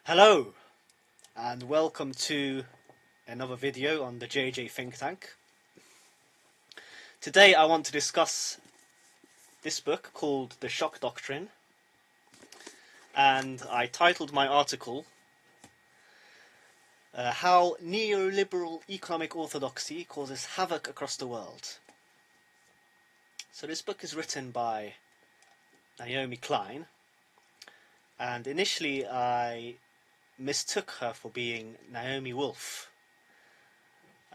Hello and welcome to another video on the JJ Think Tank. Today I want to discuss this book called The Shock Doctrine, and I titled my article How Neoliberal Economic Orthodoxy Causes Havoc Across the World. So this book is written by Naomi Klein, and initially I mistook her for being Naomi Wolf,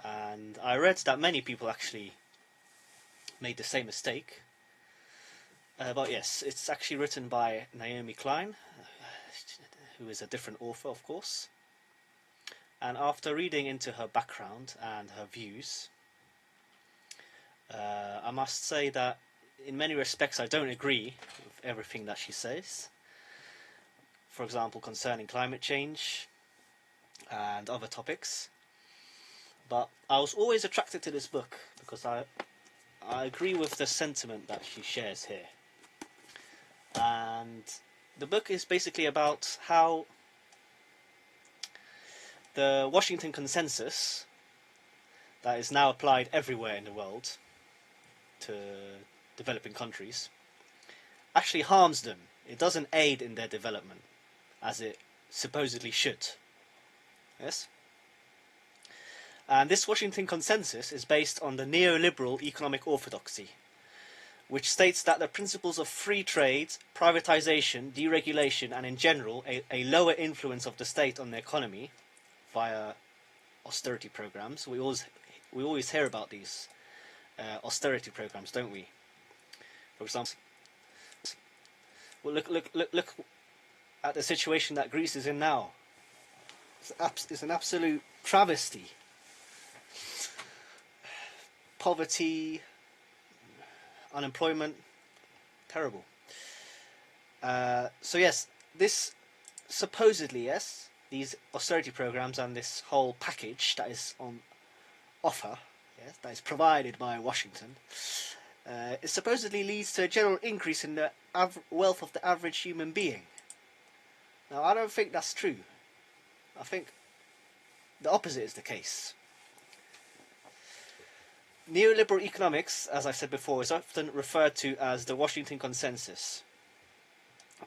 and I read that many people actually made the same mistake, but yes, it's actually written by Naomi Klein, who is a different author, of course. And after reading into her background and her views, I must say that in many respects I don't agree with everything that she says. For example, concerning climate change and other topics. But I was always attracted to this book because I agree with the sentiment that she shares here. And the book is basically about how the Washington Consensus, that is now applied everywhere in the world to developing countries, actually harms them. It doesn't aid in their development, as it supposedly should. Yes? And this Washington Consensus is based on the neoliberal economic orthodoxy, which states that the principles of free trade, privatization, deregulation, and in general a lower influence of the state on the economy via austerity programs. We always hear about these austerity programs, don't we? For example, well, look at the situation that Greece is in now. It's an absolute travesty. Poverty, unemployment, terrible. So yes, this supposedly, yes, these austerity programs and this whole package that is on offer, yes, that is provided by Washington, it supposedly leads to a general increase in the wealth of the average human being. Now, I don't think that's true. I think the opposite is the case. Neoliberal economics, as I said before, is often referred to as the Washington Consensus,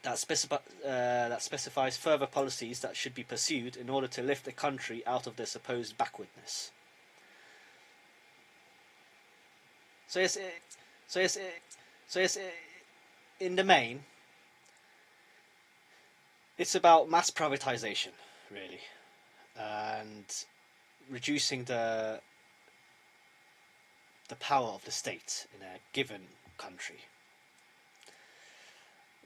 that specifies further policies that should be pursued in order to lift a country out of their supposed backwardness. So yes, in the main, it's about mass privatization, really, and reducing the power of the state in a given country.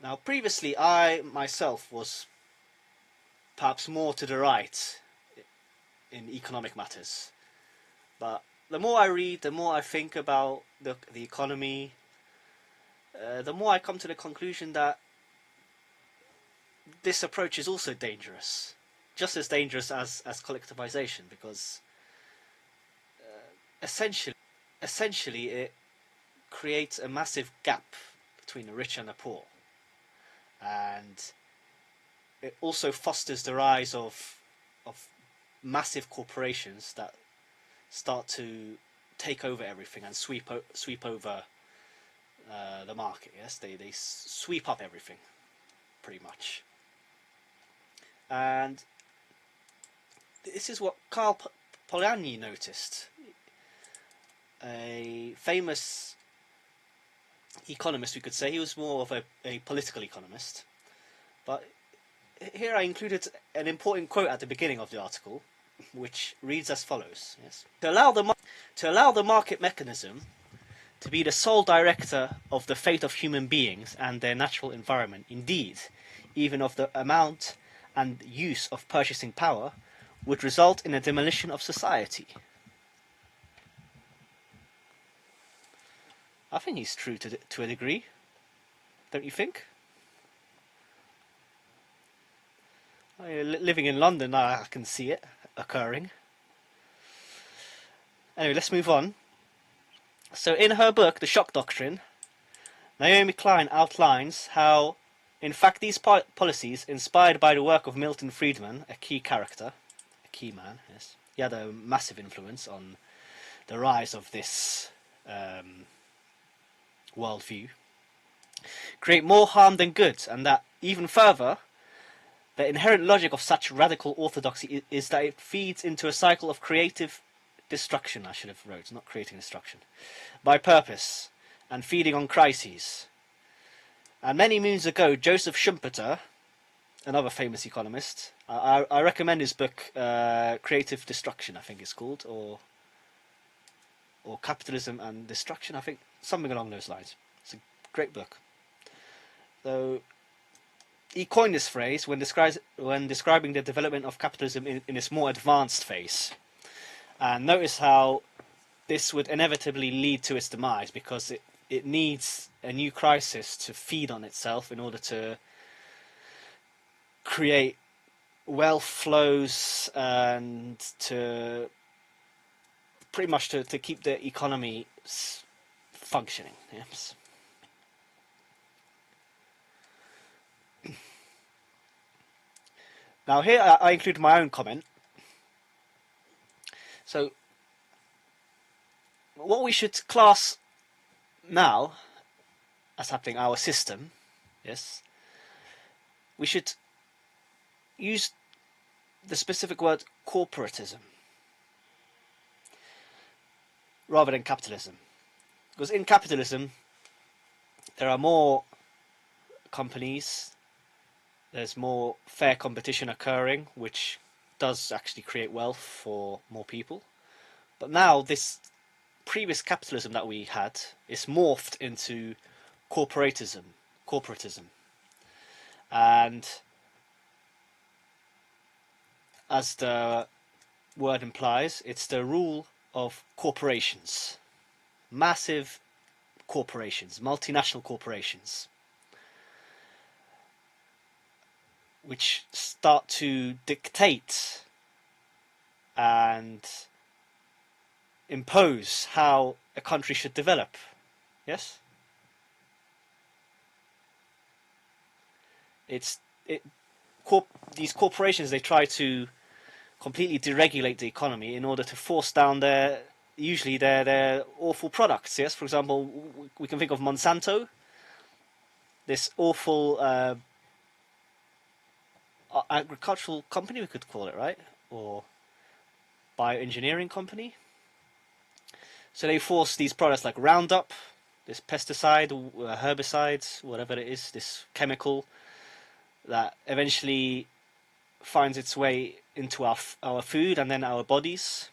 Now, previously, I myself was perhaps more to the right in economic matters, but the more I read, the more I think about the economy, the more I come to the conclusion that this approach is also dangerous, just as dangerous as collectivization, because essentially it creates a massive gap between the rich and the poor, and it also fosters the rise of massive corporations that start to take over everything and sweep over the market. Yes, they sweep up everything, pretty much. And this is what Karl Polanyi noticed, a famous economist, we could say. He was more of a political economist. But here I included an important quote at the beginning of the article, which reads as follows. Yes. To allow the market mechanism to be the sole director of the fate of human beings and their natural environment, indeed, even of the amount and use of purchasing power, would result in a demolition of society. I think he's true to a degree, don't you think? Living in London, I can see it occurring. Anyway, let's move on. So in her book, The Shock Doctrine, Naomi Klein outlines how In fact, these policies, inspired by the work of Milton Friedman, a key character, a key man, yes, he had a massive influence on the rise of this worldview, create more harm than good, and that even further, the inherent logic of such radical orthodoxy is that it feeds into a cycle of creative destruction, I should have wrote, not creating destruction, by purpose, and feeding on crises. And many moons ago, Joseph Schumpeter, another famous economist, I recommend his book, Creative Destruction, I think it's called, or Capitalism and Destruction, I think, something along those lines. It's a great book. So, he coined this phrase when describing the development of capitalism in its more advanced phase. And notice how this would inevitably lead to its demise, because it needs a new crisis to feed on itself in order to create wealth flows and to pretty much to keep the economy functioning. Yes. Now here I include my own comment. So what we should class now as happening our system, yes, we should use the specific word corporatism rather than capitalism. Because in capitalism there are more companies, there's more fair competition occurring, which does actually create wealth for more people. But now this previous capitalism that we had is morphed into corporatism. And as the word implies, it's the rule of corporations. Massive corporations, multinational corporations, which start to dictate and impose how a country should develop. Yes? These corporations, they try to completely deregulate the economy in order to force down their awful products. Yes, for example, we can think of Monsanto, this awful agricultural company, we could call it, right? Or bioengineering company. So they force these products like Roundup, this pesticide, herbicide, whatever it is, this chemical that eventually finds its way into our food and then our bodies.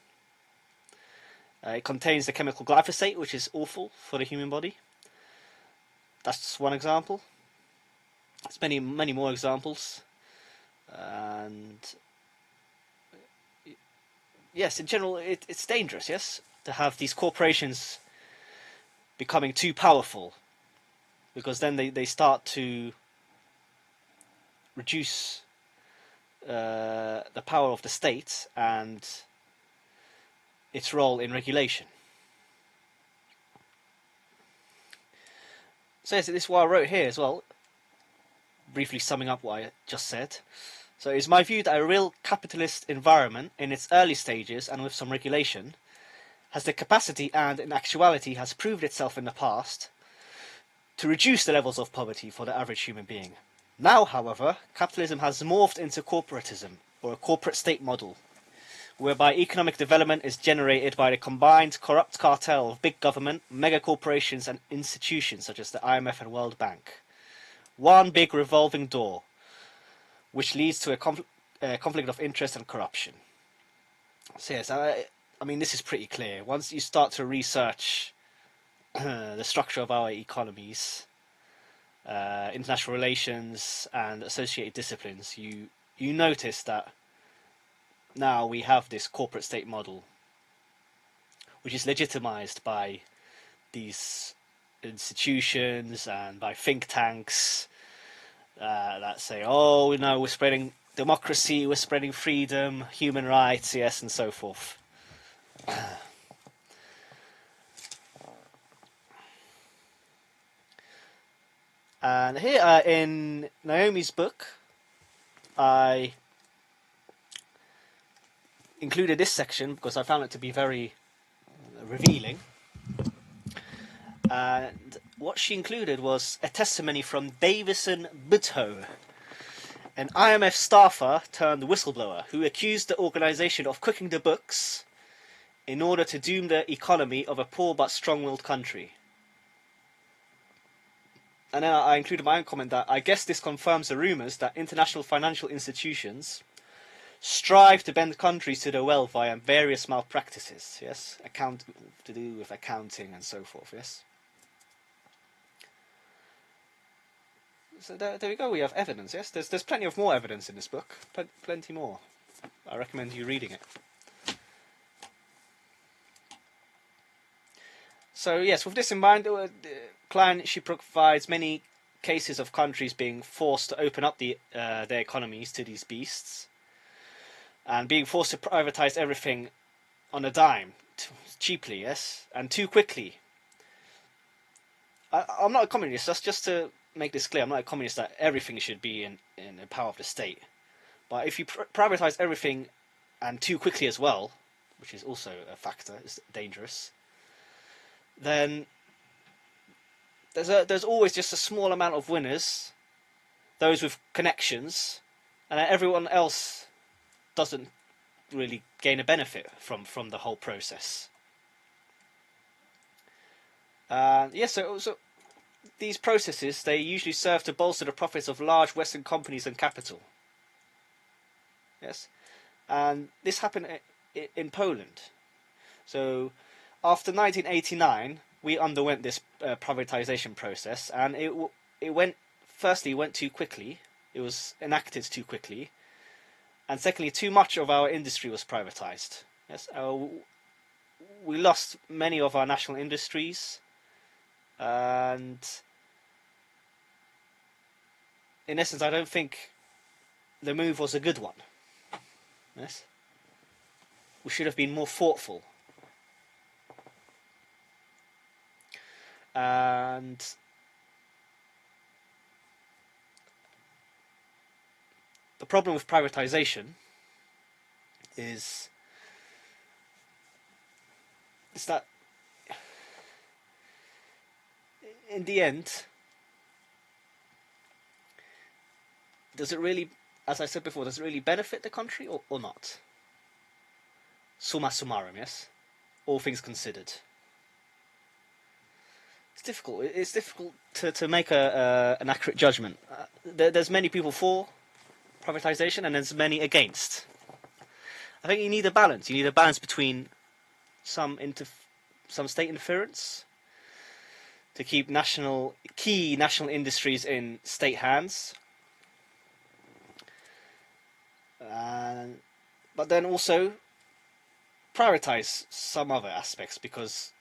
It contains the chemical glyphosate, which is awful for the human body. That's just one example. There's many more examples. And yes, in general, it's dangerous, yes, to have these corporations becoming too powerful, because then they start to reduce the power of the state and its role in regulation. So yes, this is what I wrote here as well, briefly summing up what I just said. So it's my view that a real capitalist environment in its early stages and with some regulation has the capacity and in actuality has proved itself in the past to reduce the levels of poverty for the average human being. Now, however, capitalism has morphed into corporatism, or a corporate state model, whereby economic development is generated by the combined corrupt cartel of big government, mega corporations and institutions such as the IMF and World Bank. One big revolving door, which leads to a conflict of interest and corruption. So yes, I mean, this is pretty clear. Once you start to research the structure of our economies, international relations and associated disciplines, you notice that now we have this corporate state model, which is legitimized by these institutions and by think tanks that say, oh, no, we're spreading democracy, we're spreading freedom, human rights, yes, and so forth. And here in Naomi's book, I included this section because I found it to be very revealing. And what she included was a testimony from Davidson Budhoo, an IMF staffer turned whistleblower who accused the organisation of cooking the books in order to doom the economy of a poor but strong-willed country. And then I included my own comment that I guess this confirms the rumours that international financial institutions strive to bend countries to their will via various malpractices, yes? To do with accounting and so forth, yes? So there we go, we have evidence, yes? There's plenty of more evidence in this book, plenty more. I recommend you reading it. So yes, with this in mind, Klein, she provides many cases of countries being forced to open up their economies to these beasts, and being forced to privatize everything on a dime, cheaply, yes, and too quickly. I'm not a communist, that's just to make this clear. I'm not a communist that everything should be in the power of the state. But if you privatize everything and too quickly as well, which is also a factor, it's dangerous, then there's always just a small amount of winners, those with connections, and everyone else doesn't really gain a benefit from the whole process. So these processes, they usually serve to bolster the profits of large Western companies and capital. Yes, and this happened in Poland. So after 1989, we underwent this privatization process, and it went too quickly. It was enacted too quickly, and secondly, too much of our industry was privatized. Yes, we lost many of our national industries, and in essence, I don't think the move was a good one. Yes, we should have been more thoughtful. And the problem with privatization is that in the end, does it really, as I said before, does it really benefit the country or not? Summa summarum, yes? All things considered. It's difficult to make an accurate judgment. There's many people for privatization and there's many against. I think you need a balance. You need a balance between some state interference to keep key national industries in state hands, but then also prioritize some other aspects, because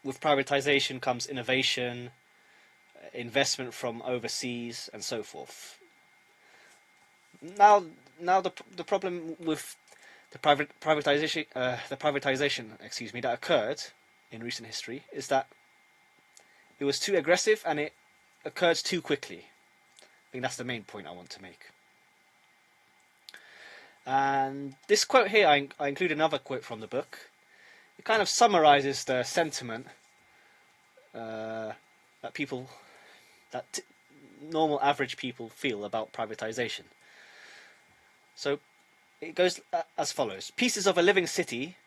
with privatization comes innovation, investment from overseas, and so forth. Now the problem with the privatization, that occurred in recent history is that it was too aggressive and it occurred too quickly. I think that's the main point I want to make. And this quote here, I include another quote from the book. It kind of summarizes the sentiment that normal average people feel about privatization. So it goes as follows. Pieces of a living city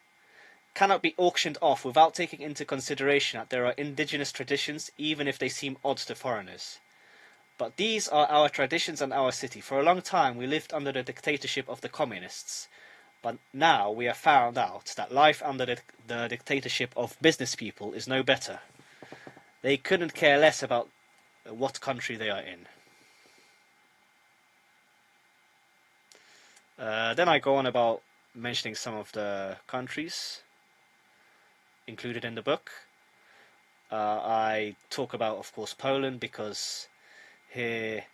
cannot be auctioned off without taking into consideration that there are indigenous traditions, even if they seem odd to foreigners. But these are our traditions and our city. For a long time we lived under the dictatorship of the communists. But now we have found out that life under the dictatorship of business people is no better. They couldn't care less about what country they are in. Then I go on about mentioning some of the countries included in the book. I talk about, of course, Poland, because here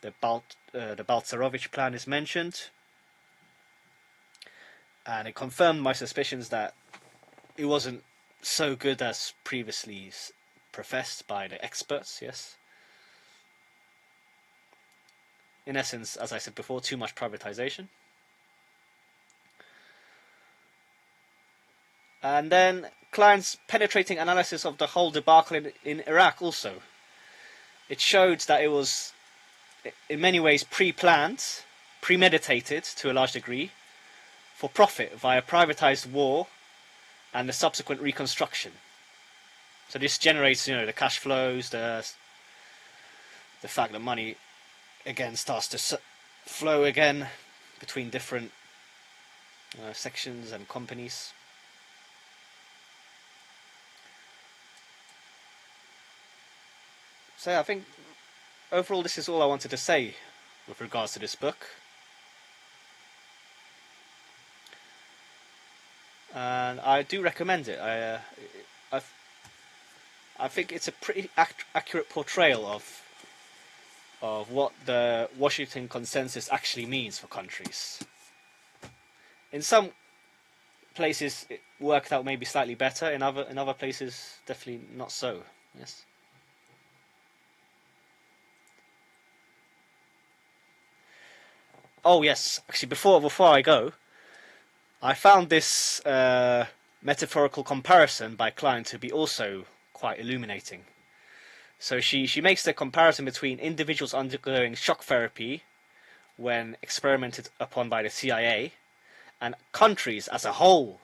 the Balcerowicz Plan is mentioned, and it confirmed my suspicions that it wasn't so good as previously professed by the experts. Yes, in essence, as I said before, too much privatization. And then Klein's penetrating analysis of the whole debacle in Iraq also. It showed that it was, in many ways, pre-planned, premeditated to a large degree, for profit via privatized war and the subsequent reconstruction. So this generates, the cash flows, the fact that money again starts to flow again between different sections and companies. So I think overall this is all I wanted to say with regards to this book. And I do recommend it. I think it's a pretty accurate portrayal of what the Washington Consensus actually means for countries. In some places it worked out maybe slightly better. In other places definitely not so. Yes. Oh yes, actually before I go, I found this metaphorical comparison by Klein to be also quite illuminating. So she makes the comparison between individuals undergoing shock therapy when experimented upon by the CIA and countries as a whole,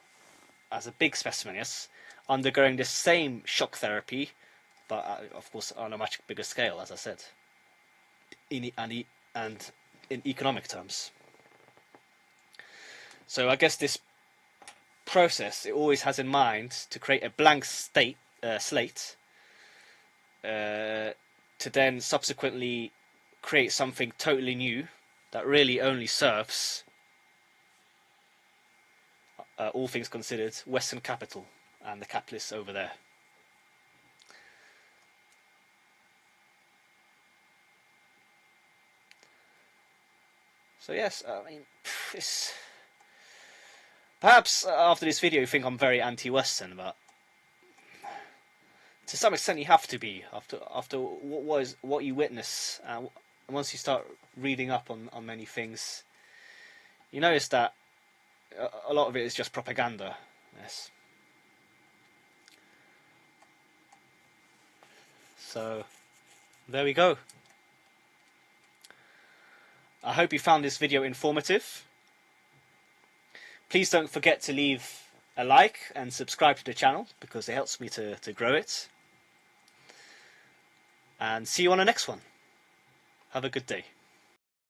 as a big specimen, yes, undergoing the same shock therapy, but of course on a much bigger scale, as I said, and in economic terms. So I guess this process, it always has in mind to create a blank slate to then subsequently create something totally new that really only serves, all things considered, Western capital and the capitalists over there. So yes, I mean, perhaps after this video you think I'm very anti-Western, but to some extent you have to be after what you witness. Once you start reading up on many things, you notice that a lot of it is just propaganda. Yes. So there we go. I hope you found this video informative. Please don't forget to leave a like and subscribe to the channel because it helps me to grow it. And see you on the next one. Have a good day.